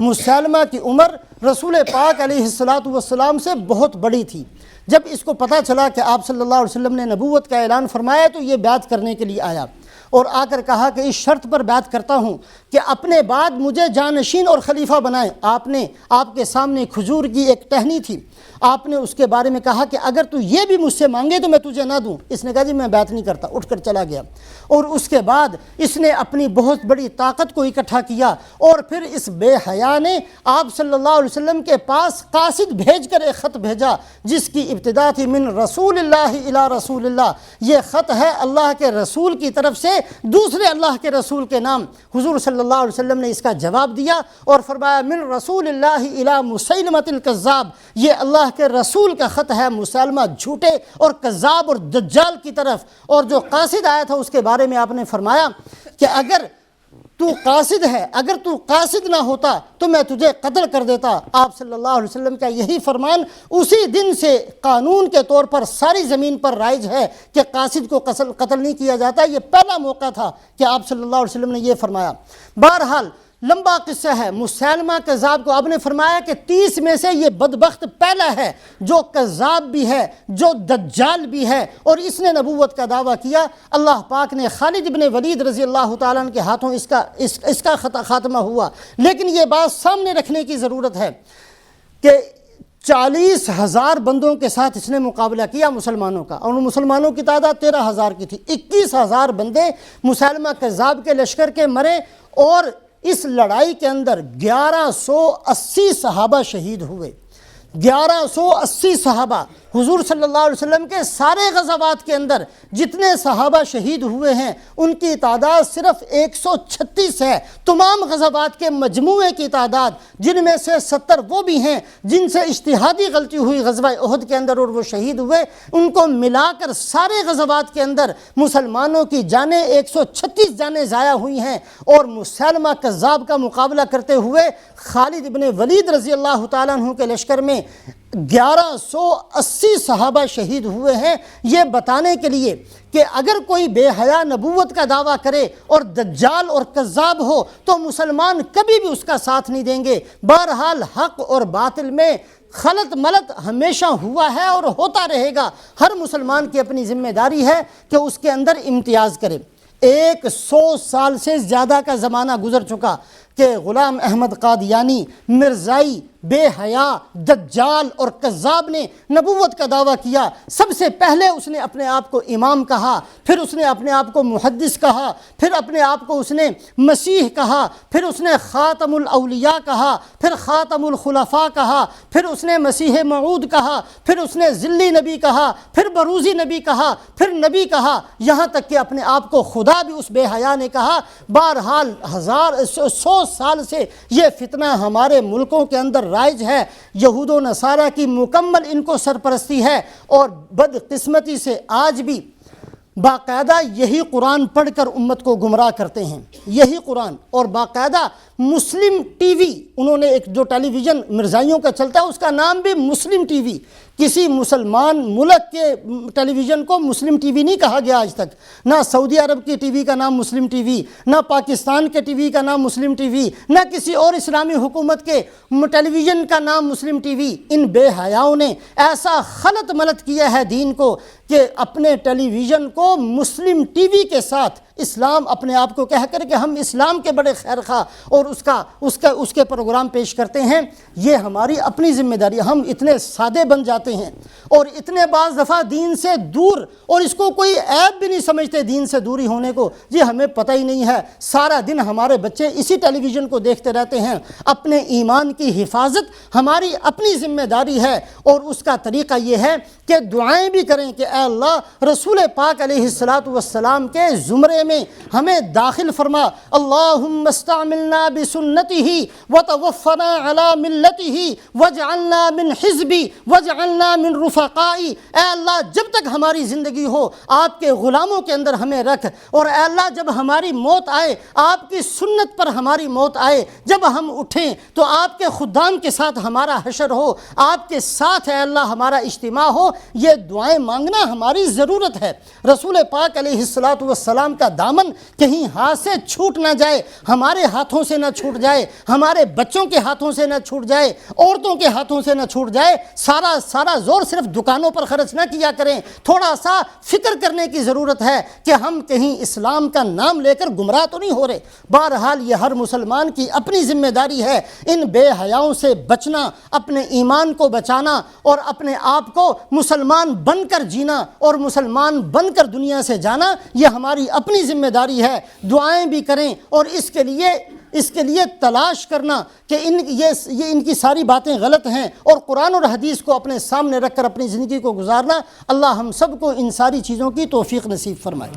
مسلمہ کی عمر رسول پاک علیہ السلام سے بہت بڑی تھی۔ جب اس کو پتہ چلا کہ آپ صلی اللہ علیہ وسلم نے نبوت کا اعلان فرمایا تو یہ بیعت کرنے کے لیے آیا اور آ کر کہا کہ اس شرط پر بیعت کرتا ہوں کہ اپنے بعد مجھے جانشین اور خلیفہ بنائیں۔ آپ کے سامنے کھجور کی ایک ٹہنی تھی، آپ نے اس کے بارے میں کہا کہ اگر تو یہ بھی مجھ سے مانگے تو میں تجھے نہ دوں۔ اس نے کہا جی میں بیعت نہیں کرتا، اٹھ کر چلا گیا۔ اور اس کے بعد اس نے اپنی بہت بڑی طاقت کو اکٹھا کیا اور پھر اس بے حیا نے آپ صلی اللہ علیہ وسلم کے پاس قاصد بھیج کر ایک خط بھیجا جس کی ابتدا تھی من رسول اللہ الی رسول اللہ۔ یہ خط ہے اللہ کے رسول کی طرف سے دوسرے اللہ کے رسول کے نام۔ حضور صلی اللہ علیہ وسلم نے اس کا جواب دیا اور فرمایا من رسول اللہ الی مسیلمۃ الکذاب، یہ اللہ کے رسول کا خط ہے مسلمہ جھوٹے اور کذاب اور دجال کی طرف۔ اور جو قاصد آیا تھا اس کے بارے میں آپ نے فرمایا کہ اگر تو قاصد ہے، اگر تو قاصد نہ ہوتا تو میں تجھے قتل کر دیتا۔ آپ صلی اللہ علیہ وسلم کا یہی فرمان اسی دن سے قانون کے طور پر ساری زمین پر رائج ہے کہ قاصد کو قتل نہیں کیا جاتا۔ یہ پہلا موقع تھا کہ آپ صلی اللہ علیہ وسلم نے یہ فرمایا۔ بہرحال لمبا قصہ ہے۔ مسیلمہ کذاب کو آپ نے فرمایا کہ 30 میں سے یہ بدبخت پہلا ہے جو کذاب بھی ہے، جو دجال بھی ہے، اور اس نے نبوت کا دعویٰ کیا۔ اللہ پاک نے خالد بن ولید رضی اللہ تعالیٰ عنہ کے ہاتھوں اس کا خاتمہ ہوا۔ لیکن یہ بات سامنے رکھنے کی ضرورت ہے کہ 40,000 بندوں کے ساتھ اس نے مقابلہ کیا مسلمانوں کا، اور مسلمانوں کی تعداد 13,000 کی تھی۔ 21,000 بندے مسیلمہ کذاب کے لشکر کے مرے اور اس لڑائی کے اندر 1180 صحابہ شہید ہوئے۔ 1180 صحابہ حضور صلی اللہ علیہ وسلم کے سارے غزوات کے اندر جتنے صحابہ شہید ہوئے ہیں ان کی تعداد صرف 136 ہے۔ تمام غزوات کے مجموعے کی تعداد، جن میں سے 70 وہ بھی ہیں جن سے اجتہادی غلطی ہوئی غزوہ احد کے اندر اور وہ شہید ہوئے، ان کو ملا کر سارے غزوات کے اندر مسلمانوں کی جانیں 136 جانیں ضائع ہوئی ہیں۔ اور مسیلمہ کذاب کا مقابلہ کرتے ہوئے خالد بن ولید رضی اللہ تعالیٰ عنہ کے لشکر میں 1180 صحابہ شہید ہوئے ہیں، یہ بتانے کے لیے کہ اگر کوئی بے حیا نبوت کا دعویٰ کرے اور دجال اور کذاب ہو تو مسلمان کبھی بھی اس کا ساتھ نہیں دیں گے۔ بہرحال حق اور باطل میں خلط ملط ہمیشہ ہوا ہے اور ہوتا رہے گا۔ ہر مسلمان کی اپنی ذمہ داری ہے کہ اس کے اندر امتیاز کرے۔ 100 سال سے زیادہ کا زمانہ گزر چکا کہ غلام احمد قادیانی، مرزائی، بے حیا، دجال اور کذاب نے نبوت کا دعویٰ کیا۔ سب سے پہلے اس نے اپنے آپ کو امام کہا، پھر اس نے اپنے آپ کو محدث کہا، پھر اپنے آپ کو اس نے مسیح کہا، پھر اس نے خاتم الاولیاء کہا، پھر خاتم الخلفاء کہا، پھر اس نے مسیح موعود کہا، پھر اس نے ذلی نبی کہا، پھر بروزی نبی کہا، پھر نبی کہا، یہاں تک کہ اپنے آپ کو خدا بھی اس بے حیا نے کہا۔ بہرحال 100 سال سے یہ فتنہ ہمارے ملکوں کے اندر رائج ہے۔ یہود و نصارہ کی مکمل ان کو سرپرستی ہے، اور بدقسمتی سے آج بھی باقاعدہ یہی قرآن پڑھ کر امت کو گمراہ کرتے ہیں، یہی قرآن۔ اور باقاعدہ مسلم ٹی وی، انہوں نے ایک جو ٹیلی ویژن مرزائیوں کا چلتا ہے اس کا نام بھی مسلم ٹی وی۔ کسی مسلمان ملک کے ٹیلی ویژن کو مسلم ٹی وی نہیں کہا گیا آج تک، نہ سعودی عرب کی ٹی وی کا نام مسلم ٹی وی، نہ پاکستان کے ٹی وی کا نام مسلم ٹی وی، نہ کسی اور اسلامی حکومت کے ٹیلی ویژن کا نام مسلم ٹی وی۔ ان بے حیاؤں نے ایسا خلط ملط کیا ہے دین کو کہ اپنے ٹیلی ویژن کو مسلم ٹی وی کے ساتھ اسلام اپنے آپ کو کہہ کر کہ ہم اسلام کے بڑے خیر خواہ اور اس کے پروگرام پیش کرتے ہیں۔ یہ ہماری اپنی ذمہ داری ہے۔ ہم اتنے سادے بن جاتے ہیں اور اتنے بعض دفعہ دین سے دور، اور اس کو کوئی عیب بھی نہیں سمجھتے دین سے دوری ہونے کو۔ جی ہمیں پتہ ہی نہیں ہے، سارا دن ہمارے بچے اسی ٹیلی ویژن کو دیکھتے رہتے ہیں۔ اپنے ایمان کی حفاظت ہماری اپنی ذمہ داری ہے، اور اس کا طریقہ یہ ہے کہ دعائیں بھی کریں کہ اے اللہ رسول پاک علیہ السلام کے زمرے میں ہمیں داخل فرما۔ اللہم استعملنا بسنتہ وتوفنا علی ملتہ واجعلنا من حزبی واجعلنا من رفقائی۔ اے اللہ جب تک ہماری زندگی ہو آپ کے غلاموں کے اندر ہمیں رکھ، اور اے اللہ جب ہماری موت آئے آپ کی سنت پر ہماری موت آئے، جب ہم اٹھیں تو آپ کے خدام کے ساتھ ہمارا حشر ہو، آپ کے ساتھ اے اللہ ہمارا اجتماع ہو۔ یہ دعائیں مانگنا ہماری ضرورت ہے۔ رسول پاک علیہ السلام کا دامن کہیں ہاتھ سے چھوٹ نہ جائے، ہمارے ہاتھوں سے نہ چھوٹ جائے، ہمارے بچوں کے ہاتھوں سے نہ چھوٹ جائے، عورتوں کے ہاتھوں سے نہ چھوٹ جائے۔ سارا زور صرف دکانوں پر خرچ نہ کیا کریں، تھوڑا سا فکر کرنے کی ضرورت ہے کہ ہم کہیں اسلام کا نام لے کر گمراہ تو نہیں ہو رہے۔ بہرحال یہ ہر مسلمان کی اپنی ذمہ داری ہے ان بے حیاؤں سے بچنا، اپنے ایمان کو بچانا اور اپنے آپ کو مسلمان بن کر جینا اور مسلمان بن کر دنیا سے جانا، یہ ہماری اپنی ذمہ داری ہے۔ دعائیں بھی کریں اور اس کے لیے تلاش کرنا کہ ان کی ساری باتیں غلط ہیں، اور قرآن اور حدیث کو اپنے سامنے رکھ کر اپنی زندگی کو گزارنا۔ اللہ ہم سب کو ان ساری چیزوں کی توفیق نصیب فرمائے۔